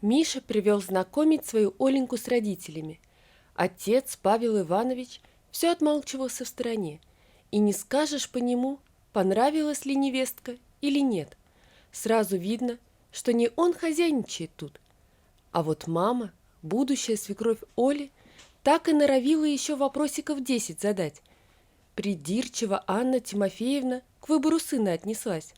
Миша привел знакомить свою Оленьку с родителями. Отец, Павел Иванович, все отмалчивался в стороне. И не скажешь по нему, понравилась ли невестка или нет. Сразу видно, что не он хозяйничает тут. А вот мама, будущая свекровь Оли, так и норовила еще вопросиков 10 задать. Придирчиво Анна Тимофеевна к выбору сына отнеслась.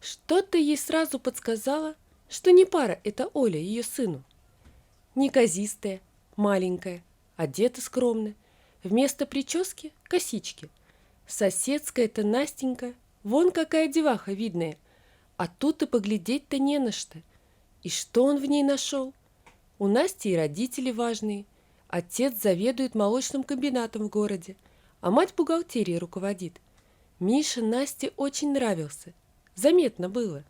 Что-то ей сразу подсказало, что не пара это Оля ее сыну. Неказистая, маленькая, одета скромно, вместо прически – косички. Соседская-то Настенька, вон какая деваха видная, а тут и поглядеть-то не на что. И что он в ней нашел? У Насти и родители важные. Отец заведует молочным комбинатом в городе, а мать бухгалтерией руководит. Мише Насте очень нравился. Заметно было.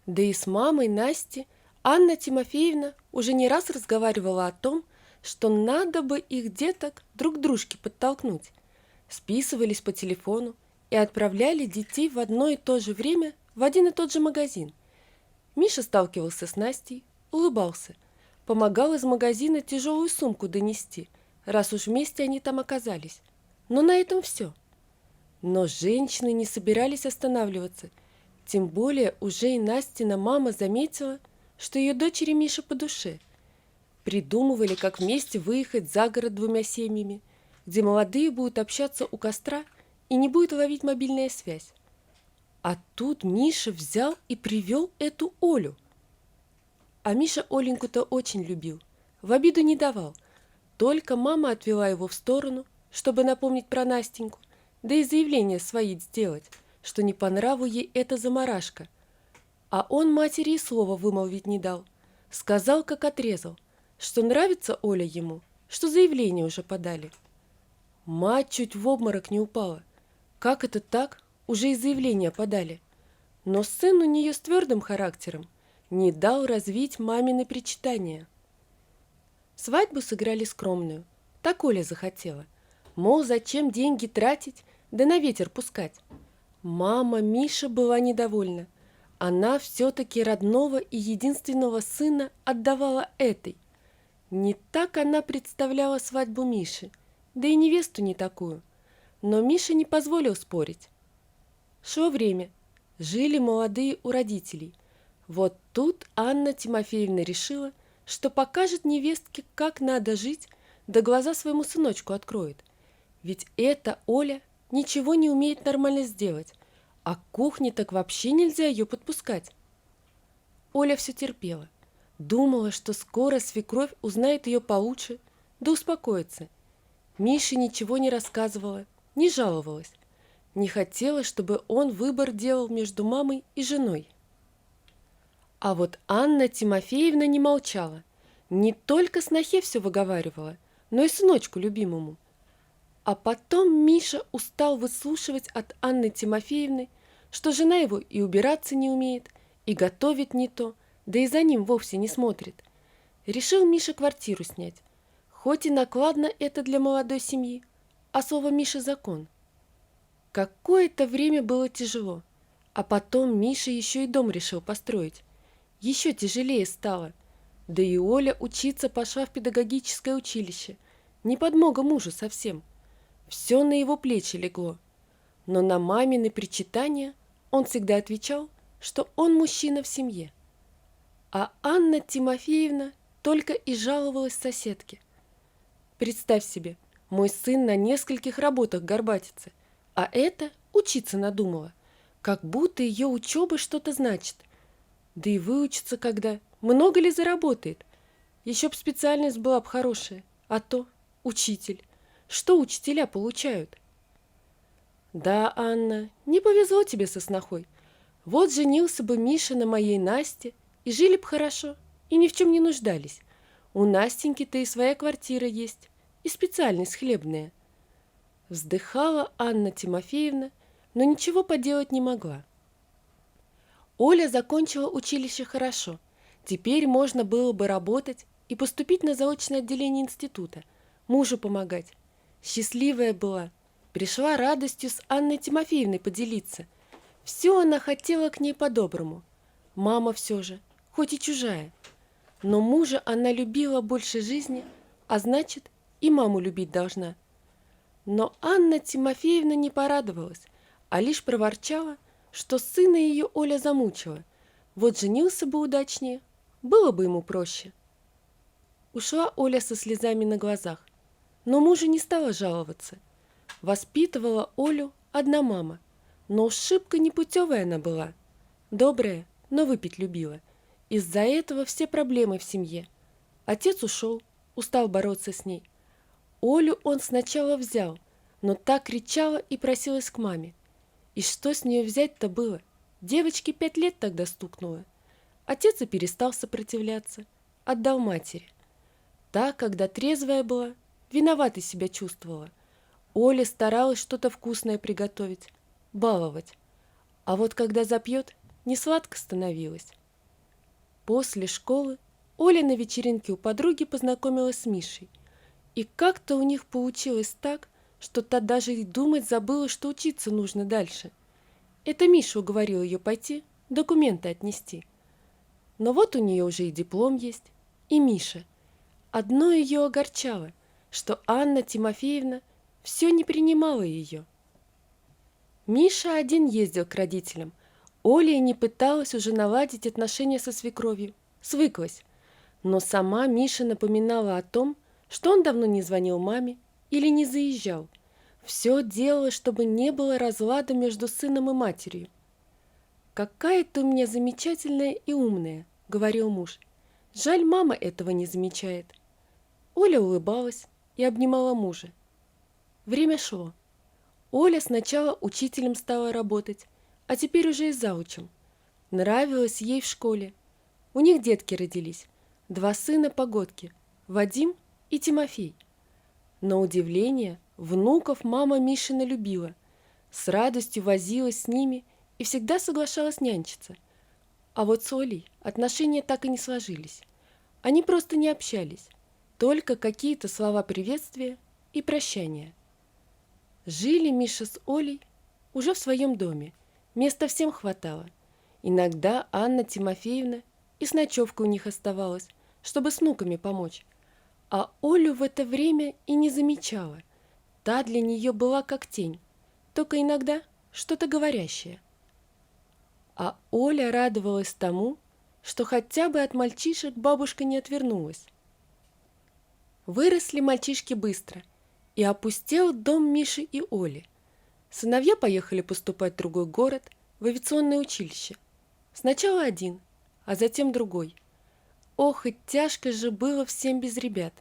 Да и с мамой Насти Анна Тимофеевна уже не раз разговаривала о том, что надо бы их деток друг к дружке подтолкнуть. Списывались по телефону и отправляли детей в одно и то же время в один и тот же магазин. Миша сталкивался с Настей, улыбался, помогал из магазина тяжелую сумку донести, раз уж вместе они там оказались. Но на этом все. Но женщины не собирались останавливаться, тем более уже и Настина мама заметила, что ее дочери Миша по душе. Придумывали, как вместе выехать за город 2 семьями, где молодые будут общаться у костра и не будет ловить мобильная связь. А тут Миша взял и привел эту Олю. А Миша Оленьку-то очень любил, в обиду не давал. Только мама отвела его в сторону, чтобы напомнить про Настеньку, да и заявление свои сделать, что не по нраву ей эта заморашка. А он матери и слова вымолвить не дал. Сказал, как отрезал, что нравится Оля ему, что заявление уже подали. Мать чуть в обморок не упала. Как это так? Уже и заявление подали. Но сын у нее с твердым характером не дал развить мамины причитания. Свадьбу сыграли скромную. Так Оля захотела. Мол, зачем деньги тратить, да на ветер пускать. Мама Миша была недовольна. Она все-таки родного и единственного сына отдавала этой. Не так она представляла свадьбу Миши, да и невесту не такую. Но Миша не позволил спорить. Шло время. Жили молодые у родителей. Вот тут Анна Тимофеевна решила, что покажет невестке, как надо жить, да глаза своему сыночку откроет. Ведь эта Оля ничего не умеет нормально сделать, а к кухне так вообще нельзя ее подпускать. Оля все терпела. Думала, что скоро свекровь узнает ее получше, да успокоится. Мише ничего не рассказывала, не жаловалась. Не хотела, чтобы он выбор делал между мамой и женой. А вот Анна Тимофеевна не молчала. Не только снохе все выговаривала, но и сыночку любимому. А потом Миша устал выслушивать от Анны Тимофеевны, что жена его и убираться не умеет, и готовит не то, да и за ним вовсе не смотрит. Решил Миша квартиру снять. Хоть и накладно это для молодой семьи, а слово Миша закон. Какое-то время было тяжело, а потом Миша еще и дом решил построить. Еще тяжелее стало. Да и Оля учиться пошла в педагогическое училище. Не подмога мужу совсем. Все на его плечи легло. Но на мамины причитания он всегда отвечал, что он мужчина в семье. А Анна Тимофеевна только и жаловалась соседке. Представь себе, мой сын на нескольких работах горбатится, а это учиться надумала, как будто ее учеба что-то значит. Да и выучится когда, много ли заработает? Еще б специальность была б хорошая, а то учитель. Что учителя получают? Да, Анна, не повезло тебе со снохой. Вот женился бы Миша на моей Насте, и жили б хорошо, и ни в чем не нуждались. У Настеньки-то и своя квартира есть, и специальность хлебная. Вздыхала Анна Тимофеевна, но ничего поделать не могла. Оля закончила училище хорошо. Теперь можно было бы работать и поступить на заочное отделение института, мужу помогать. Счастливая была, пришла радостью с Анной Тимофеевной поделиться. Все она хотела к ней по-доброму. Мама все же, хоть и чужая. Но мужа она любила больше жизни, а значит, и маму любить должна. Но Анна Тимофеевна не порадовалась, а лишь проворчала, что сына ее Оля замучила. Вот женился бы удачнее, было бы ему проще. Ушла Оля со слезами на глазах, но мужу не стала жаловаться. Воспитывала Олю одна мама, но уж шибко непутевая она была. Добрая, но выпить любила. Из-за этого все проблемы в семье. Отец ушел, устал бороться с ней. Олю он сначала взял, но та кричала и просилась к маме. И что с нее взять-то было? Девочке 5 лет тогда стукнуло. Отец и перестал сопротивляться, отдал матери. Та, когда трезвая была, виноватой себя чувствовала. Оля старалась что-то вкусное приготовить, баловать. А вот когда запьет, несладко становилось. После школы Оля на вечеринке у подруги познакомилась с Мишей. И как-то у них получилось так, что та даже и думать забыла, что учиться нужно дальше. Это Миша уговорил ее пойти, документы отнести. Но вот у нее уже и диплом есть, и Миша. Одно ее огорчало, что Анна Тимофеевна все не принимала ее. Миша один ездил к родителям. Оля не пыталась уже наладить отношения со свекровью, свыклась. Но сама Миша напоминала о том, что он давно не звонил маме или не заезжал. Все делала, чтобы не было разлада между сыном и матерью. «Какая ты у меня замечательная и умная», — говорил муж. «Жаль, мама этого не замечает». Оля улыбалась и обнимала мужа. Время шло. Оля сначала учителем стала работать, а теперь уже и заучем. Нравилось ей в школе. У них детки родились, 2 сына-погодки, Вадим и Тимофей. На удивление, внуков мама Мишина любила, с радостью возилась с ними и всегда соглашалась нянчиться. А вот с Олей отношения так и не сложились. Они просто не общались, только какие-то слова приветствия и прощания. Жили Миша с Олей уже в своем доме, места всем хватало. Иногда Анна Тимофеевна и с ночевкой у них оставалась, чтобы с внуками помочь. А Олю в это время и не замечала. Та для нее была как тень, только иногда что-то говорящее. А Оля радовалась тому, что хотя бы от мальчишек бабушка не отвернулась. Выросли мальчишки быстро, и опустел дом Миши и Оли. Сыновья поехали поступать в другой город, в авиационное училище. Сначала один, а затем другой. Ох, и тяжко же было всем без ребят.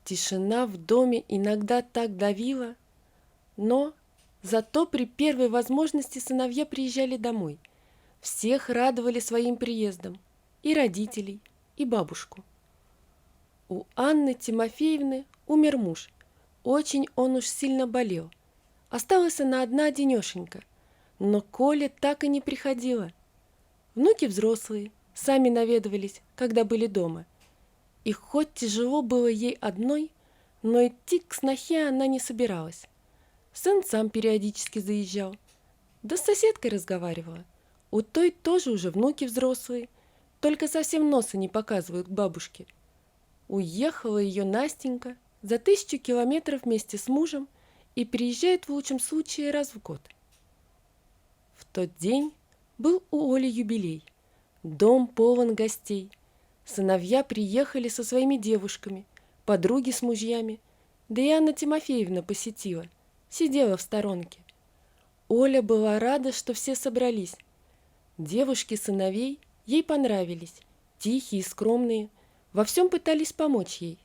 Тишина в доме иногда так давила, но зато при первой возможности сыновья приезжали домой. Всех радовали своим приездом, и родителей, и бабушку. У Анны Тимофеевны умер муж. Очень он уж сильно болел. Осталась она одна-одинешенька, но Коля так и не приходила. Внуки взрослые, сами наведывались, когда были дома. И хоть тяжело было ей одной, но идти к снохе она не собиралась. Сын сам периодически заезжал, да с соседкой разговаривала. У той тоже уже внуки взрослые, только совсем носа не показывают к бабушке. Уехала ее Настенька за 1000 километров вместе с мужем и приезжает в лучшем случае раз в год. В тот день был у Оли юбилей. Дом полон гостей. Сыновья приехали со своими девушками, подруги с мужьями, да и Анна Тимофеевна посетила, сидела в сторонке. Оля была рада, что все собрались. Девушки сыновей ей понравились, тихие, скромные, во всем пытались помочь ей.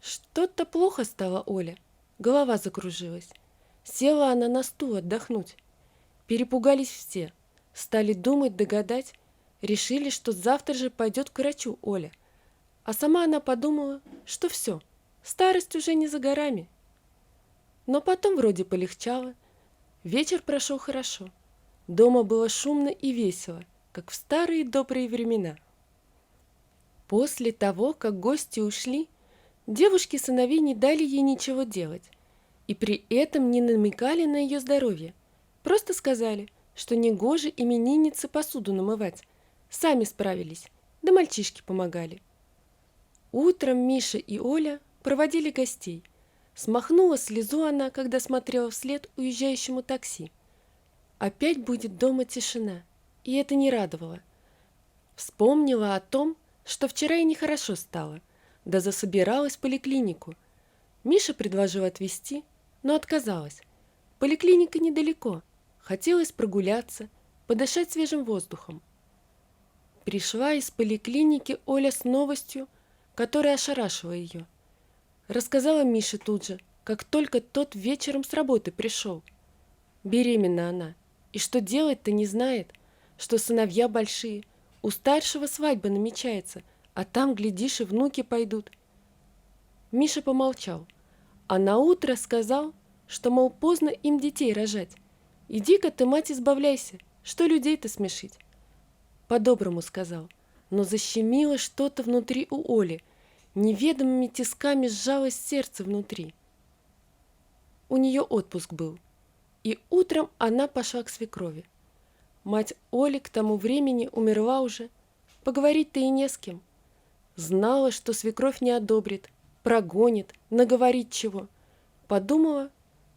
Что-то плохо стало Оля, голова закружилась. Села она на стул отдохнуть. Перепугались все, стали думать, догадать, решили, что завтра же пойдет к врачу Оля. А сама она подумала, что все, старость уже не за горами. Но потом вроде полегчало, вечер прошел хорошо. Дома было шумно и весело, как в старые добрые времена. После того, как гости ушли, девушки сыновей не дали ей ничего делать, и при этом не намекали на ее здоровье. Просто сказали, что негоже имениннице посуду намывать, сами справились, да мальчишки помогали. Утром Миша и Оля проводили гостей. Смахнула слезу она, когда смотрела вслед уезжающему такси. Опять будет дома тишина, и это не радовало. Вспомнила о том, что вчера ей нехорошо стало, да засобиралась в поликлинику. Миша предложил отвезти, но отказалась. Поликлиника недалеко, хотелось прогуляться, подышать свежим воздухом. Пришла из поликлиники Оля с новостью, которая ошарашила ее. Рассказала Мише тут же, как только тот вечером с работы пришел. Беременна она, и что делать-то не знает, что сыновья большие, у старшего свадьба намечается, а там, глядишь, и внуки пойдут. Миша помолчал, а наутро сказал, что, мол, поздно им детей рожать. Иди-ка ты, мать, избавляйся, что людей-то смешить. По-доброму сказал, но защемило что-то внутри у Оли, неведомыми тисками сжалось сердце внутри. У нее отпуск был, и утром она пошла к свекрови. Мать Оли к тому времени умерла уже, поговорить-то и не с кем. Знала, что свекровь не одобрит, прогонит, наговорит чего. Подумала,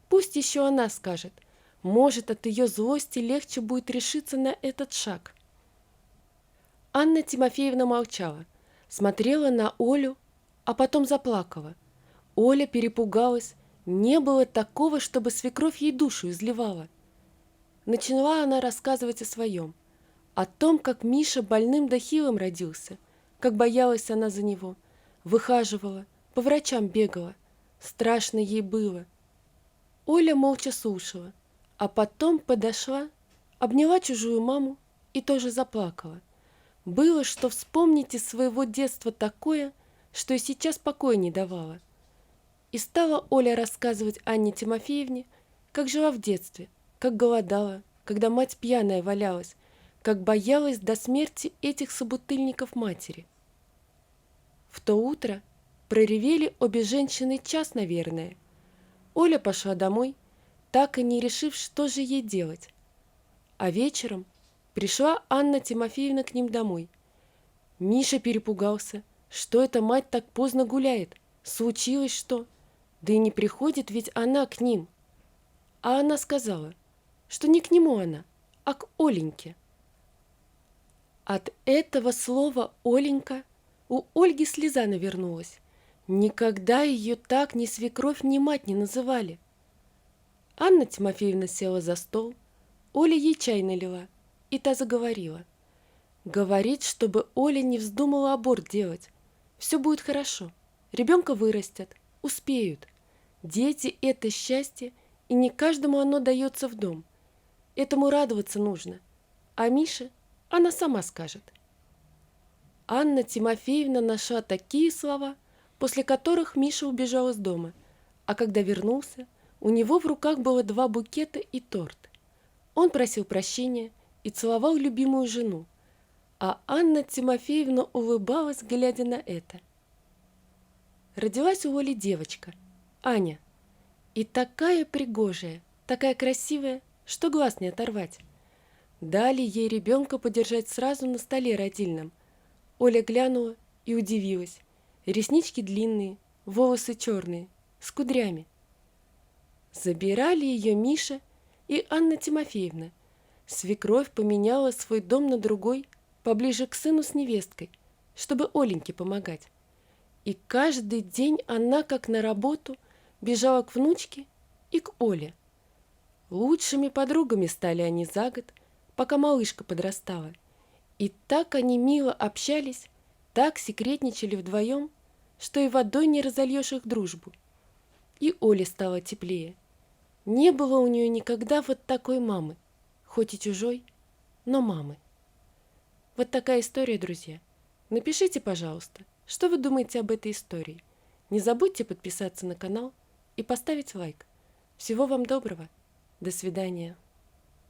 пусть еще она скажет, может, от ее злости легче будет решиться на этот шаг. Анна Тимофеевна молчала, смотрела на Олю, а потом заплакала. Оля перепугалась, не было такого, чтобы свекровь ей душу изливала. Начала она рассказывать о своем, о том, как Миша больным да хилым родился, как боялась она за него, выхаживала, по врачам бегала, страшно ей было. Оля молча слушала, а потом подошла, обняла чужую маму и тоже заплакала. Было, что вспомнить из своего детства такое, что и сейчас покоя не давало. И стала Оля рассказывать Анне Тимофеевне, как жила в детстве, как голодала, когда мать пьяная валялась, как боялась до смерти этих собутыльников матери. В то утро проревели обе женщины час, наверное. Оля пошла домой, так и не решив, что же ей делать. А вечером пришла Анна Тимофеевна к ним домой. Миша перепугался, что эта мать так поздно гуляет, случилось что? Да и не приходит ведь она к ним. А она сказала, что не к нему она, а к Оленьке. От этого слова «Оленька» у Ольги слеза навернулась. Никогда ее так ни свекровь, ни мать не называли. Анна Тимофеевна села за стол, Оля ей чай налила, и та заговорила. Говорит, чтобы Оля не вздумала аборт делать. Все будет хорошо, ребенка вырастят, успеют. Дети – это счастье, и не каждому оно дается в дом. Этому радоваться нужно. А Мише она сама скажет. Анна Тимофеевна нашла такие слова, после которых Миша убежал из дома, а когда вернулся, у него в руках было 2 букета и торт. Он просил прощения и целовал любимую жену, а Анна Тимофеевна улыбалась, глядя на это. Родилась у Оли девочка, Аня, и такая пригожая, такая красивая, что глаз не оторвать. Дали ей ребенка подержать сразу на столе родильном. Оля глянула и удивилась. Реснички длинные, волосы черные, с кудрями. Забирали ее Миша и Анна Тимофеевна. Свекровь поменяла свой дом на другой, поближе к сыну с невесткой, чтобы Оленьке помогать. И каждый день она, как на работу, бежала к внучке и к Оле. Лучшими подругами стали они за год, пока малышка подрастала. И так они мило общались, так секретничали вдвоем, что и водой не разольешь их дружбу. И Оле стало теплее. Не было у нее никогда вот такой мамы, хоть и чужой, но мамы. Вот такая история, друзья. Напишите, пожалуйста, что вы думаете об этой истории. Не забудьте подписаться на канал и поставить лайк. Всего вам доброго. До свидания.